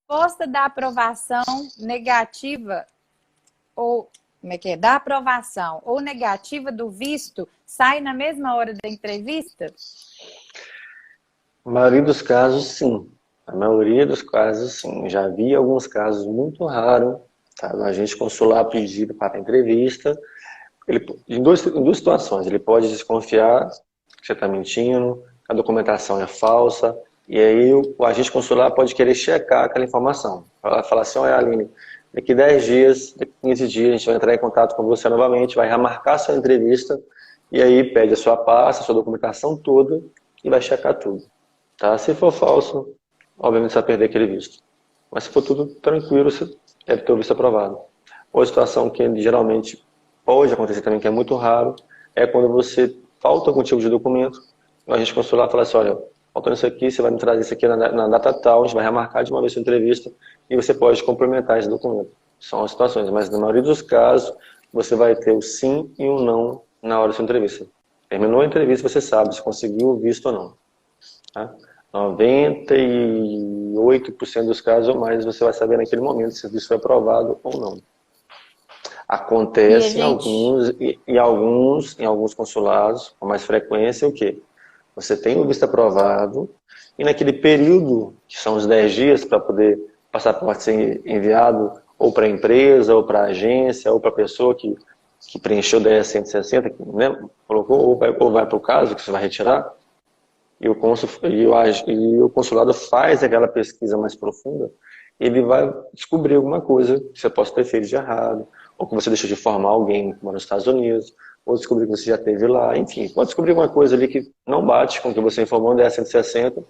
resposta da aprovação negativa ou como é que é? Da aprovação ou negativa do visto sai na mesma hora da entrevista? A maioria dos casos, sim. A maioria dos casos, sim. Já vi alguns casos muito raros, tá? A gente consular pedido para a entrevista. Em duas situações. Ele pode desconfiar que você está mentindo, que a documentação é falsa, e aí o agente consular pode querer checar aquela informação. Falar assim, olha, Aline, daqui 10 dias, daqui 15 dias, a gente vai entrar em contato com você novamente, vai remarcar a sua entrevista, e aí pede a sua pasta, a sua documentação toda, e vai checar tudo. Tá? Se for falso, obviamente você vai perder aquele visto. Mas se for tudo tranquilo, você deve ter o visto aprovado. Outra situação que geralmente pode acontecer também, que é muito raro, é quando você falta algum tipo de documento, a gente consular fala assim, olha, faltando isso aqui, você vai me trazer isso aqui na data tal, a gente vai remarcar de uma vez sua entrevista e você pode complementar esse documento. São as situações, mas na maioria dos casos, você vai ter o sim e o não na hora da sua entrevista. Terminou a entrevista, você sabe se conseguiu o visto ou não. Tá? 98% dos casos ou mais você vai saber naquele momento se o visto foi aprovado ou não. Acontece em alguns consulados, com mais frequência, o quê? Você tem o visto aprovado e naquele período, que são os 10 dias para poder o passaporte ser enviado ou para a empresa, ou para a agência, ou para a pessoa que preencheu o DS-160, né, colocou, ou vai para o caso que você vai retirar, e o consulado faz aquela pesquisa mais profunda, ele vai descobrir alguma coisa que você possa ter feito de errado, ou que você deixou de informar alguém que mora nos Estados Unidos, ou descobrir que você já esteve lá, enfim, pode descobrir alguma coisa ali que não bate com o que você informou no DS-160,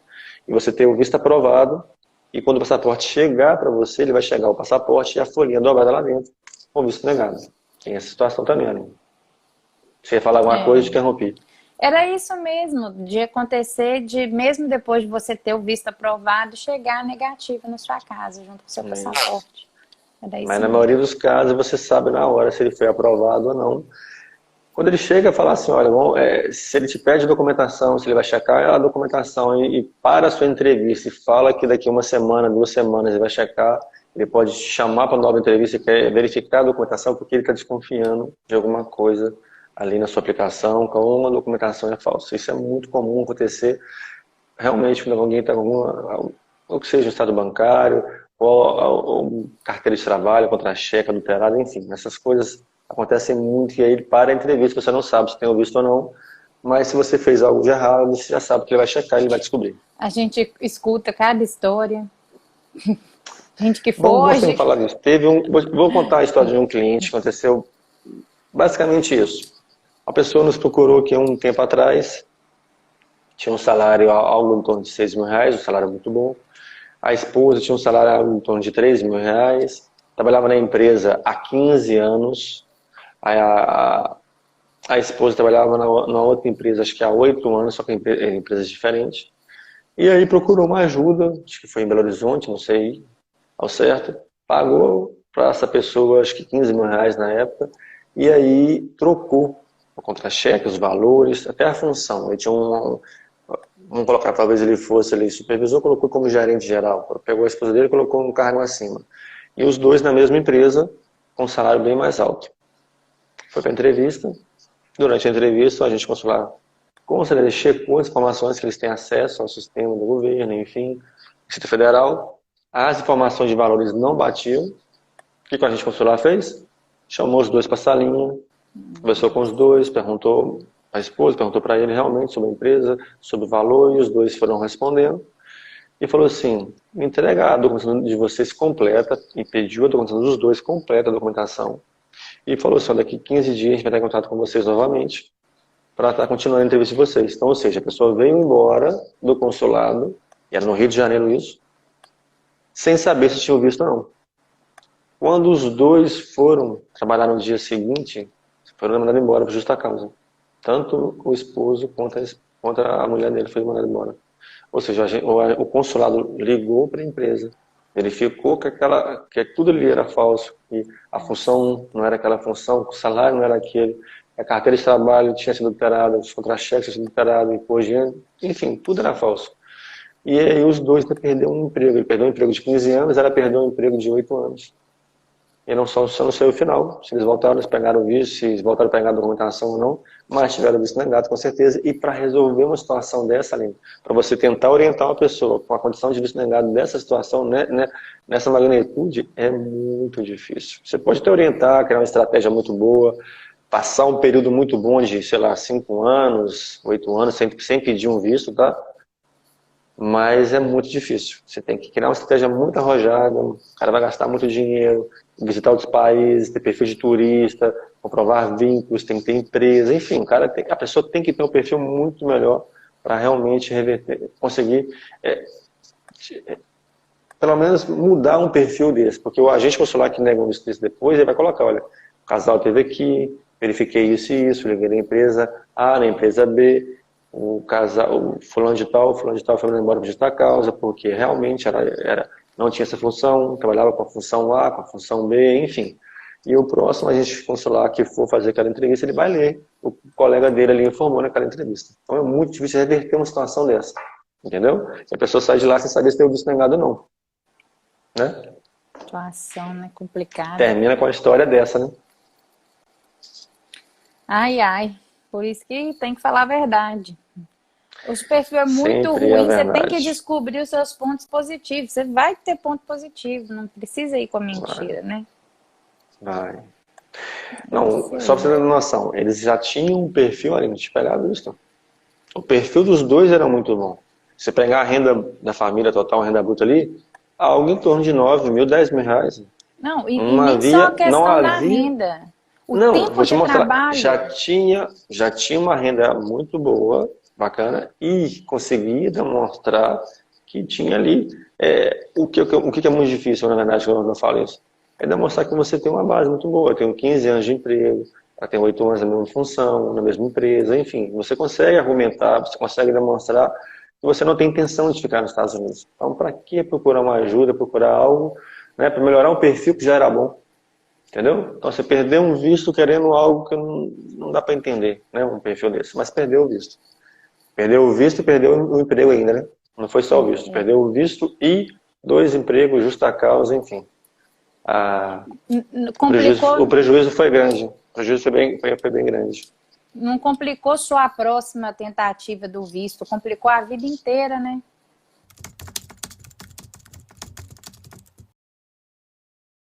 e você ter o visto aprovado, e quando o passaporte chegar para você, ele vai chegar o passaporte e a folhinha dobrada lá dentro, com o visto negado. Tem essa situação também, né? Você ia falar alguma coisa, te interrompi. Era isso mesmo, de acontecer, de mesmo depois de você ter o visto aprovado, chegar negativo na sua casa, junto com o seu passaporte. Era isso Mas na mesmo. maioria dos casos você sabe na hora se ele foi aprovado ou não. Quando ele chega a falar assim, olha, se ele te pede documentação, se ele vai checar a documentação e para a sua entrevista e fala que daqui uma semana, 2 semanas ele vai checar, ele pode te chamar para uma nova entrevista e quer verificar a documentação porque ele está desconfiando de alguma coisa ali na sua aplicação, com uma documentação é falsa. Isso é muito comum acontecer realmente quando alguém está com alguma, ou que seja um estado bancário, ou carteira de trabalho, contra-cheque, adulterado, enfim, essas coisas acontecem muito e aí ele para a entrevista, você não sabe se tem o visto ou não, mas se você fez algo de errado, você já sabe que ele vai checar e ele vai descobrir. A gente escuta cada história, gente que Vamos foge. falar disso. Vou contar a história de um cliente que aconteceu basicamente isso. A pessoa nos procurou aqui um tempo atrás, tinha um salário algo em torno de R$6.000, um salário muito bom. A esposa tinha um salário em torno de R$3.000, trabalhava na empresa há 15 anos. A esposa trabalhava na outra empresa, acho que há 8 anos, só que em empresas diferentes. E aí procurou uma ajuda, acho que foi em Belo Horizonte, não sei ao certo. Pagou para essa pessoa, acho que R$15.000 na época, e aí trocou o contra-cheque, os valores, até a função. Ele tinha vamos colocar, talvez ele fosse ali, supervisor, colocou como gerente geral. Pegou a esposa dele e colocou um cargo acima. E os dois na mesma empresa, com um salário bem mais alto. Foi para a entrevista. Durante a entrevista, a gente consular conselheiro checou as informações que eles têm acesso ao sistema do governo, enfim, Distrito Federal. As informações de valores não batiam. O que a gente consular fez? Chamou os dois para a salinha, conversou com os dois, perguntou a esposa, perguntou para ele realmente sobre a empresa, sobre o valor, e os dois foram respondendo. E falou assim, me entrega a documentação de vocês completa, e pediu a documentação dos dois completa, a documentação. E falou assim, daqui 15 dias a gente vai estar em contato com vocês novamente, para estar continuando a entrevista de vocês. Então, ou seja, a pessoa veio embora do consulado, e era no Rio de Janeiro isso, sem saber se tinha visto ou não. Quando os dois foram trabalhar no dia seguinte, foram mandados embora por justa causa. Tanto o esposo quanto a mulher dele foi mandada embora. Ou seja, o consulado ligou para a empresa, verificou que tudo ali era falso, que a função não era aquela função, que o salário não era aquele, a carteira de trabalho tinha sido adulterada, os contra-cheques tinham sido adulterados, e por diante, enfim, tudo era falso. E aí os dois perderam um emprego. Ele perdeu um emprego de 15 anos, ela perdeu um emprego de 8 anos. E só não sei o final, se eles voltaram, eles pegaram o visto, se eles voltaram a pegar a documentação ou não, mas tiveram o visto negado com certeza. E para resolver uma situação dessa, Aline, para você tentar orientar uma pessoa com a condição de visto negado nessa situação, né, nessa magnitude, é muito difícil. Você pode até orientar, criar uma estratégia muito boa, passar um período muito bom de, sei lá, 5 anos, 8 anos, sem pedir um visto, tá? Mas é muito difícil. Você tem que criar uma estratégia muito arrojada, o cara vai gastar muito dinheiro, visitar outros países, ter perfil de turista, comprovar vínculos, tem que ter empresa, enfim, a pessoa tem que ter um perfil muito melhor para realmente reverter, conseguir, pelo menos mudar um perfil desse, porque o agente consular que nega um visto desse depois, ele vai colocar, olha, o casal teve aqui, verifiquei isso e isso, liguei na empresa A, na empresa B, o fulano de tal foi embora por justa causa, porque realmente não tinha essa função, trabalhava com a função A, com a função B, enfim. E o próximo agente consular que for fazer aquela entrevista, ele vai ler. O colega dele ali informou naquela entrevista. Então é muito difícil reverter uma situação dessa. Entendeu? Se a pessoa sai de lá sem saber se tem o visto negado ou não. Né? Situação, né? Complicada. Termina com a história dessa, né? Ai, ai. Por isso que tem que falar a verdade. O perfil é muito Sempre ruim, a você tem verdade. que descobrir os seus pontos positivos. Você vai ter ponto positivo, não precisa ir com a mentira, né? Vai. Não, só pra você ter noção, eles já tinham um perfil ali, de pegar visto. O perfil dos dois era muito bom. Você pegar a renda da família total, a renda bruta ali, algo em torno de 9 mil, 10 mil reais. Não, e nem só a questão da renda. O tempo vou te de mostrar. trabalho. Já tinha uma renda muito boa, bacana, e conseguia demonstrar que tinha ali. O que é muito difícil, na verdade, quando eu falo isso, é demonstrar que você tem uma base muito boa. Eu tenho 15 anos de emprego, ela tem 8 anos na mesma função, na mesma empresa, enfim. Você consegue argumentar, você consegue demonstrar que você não tem intenção de ficar nos Estados Unidos. Então, para que procurar uma ajuda, procurar algo, né, para melhorar um perfil que já era bom? Entendeu? Então você perdeu um visto querendo algo que não dá para entender, né? Um perfil desse, mas perdeu o visto. Perdeu o visto e perdeu o emprego ainda, né? Não foi só o visto, perdeu o visto e 2 empregos, justa causa, enfim. O prejuízo foi grande. O prejuízo foi bem grande. Não complicou só a próxima tentativa do visto, complicou a vida inteira, né?